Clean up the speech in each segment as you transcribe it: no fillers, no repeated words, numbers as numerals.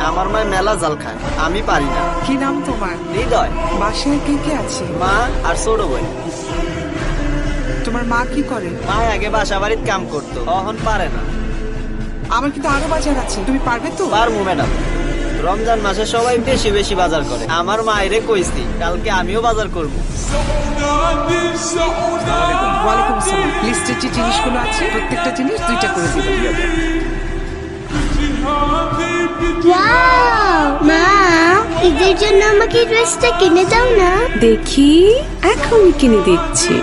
আমার মা মেলা জাল খায়, আমি পারি না। কি নাম তোমার? হৃদয়। বাসায় কে কে আছে? মা আর ছোট বোন। তোমার মা কি করে? মা আগে বাসা বাড়ির কাম করতো, এখন পারে না। আমার কিন্তু আরো বাজার আছে, তুমি পারবে তো? পারবো ম্যাডাম। রমজান মাসে সবাই বেশি বেশি বাজার করে, আমার মায়েরে কইছি কালকে আমিও বাজার করব। ওয়ালাইকুম আসসালাম। লিস্টে যে জিনিসগুলো আছে প্রত্যেকটা জিনিস 2টা করে দিবেন। ওয়াও মা, ঈদের জন্য আমাকে ড্রেসটা কিনে দাও না। দেখি, এখনই কিনে দিচ্ছি।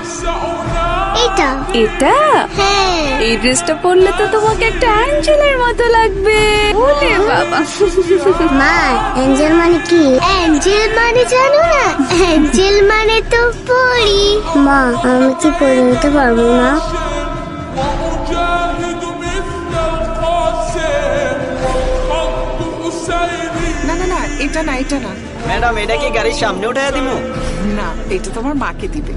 এটা এটা? হ্যাঁ। এই ড্রেসটা পরলে তো তোমাকে একটা অ্যাঞ্জেলের মতো লাগবে। ওরে বাবা। মা, অ্যাঞ্জেল মানে কি? অ্যাঞ্জেল মানে জানো না? অ্যাঞ্জেল মানে তো পরি। মা, আমি কি পরি হতে পারবো না? না না না, এটা না, এটা না। ম্যাডাম এটা কি গাড়ির সামনে উঠাইয়া দিমু? না, এটা তোমার মাকে দিবে।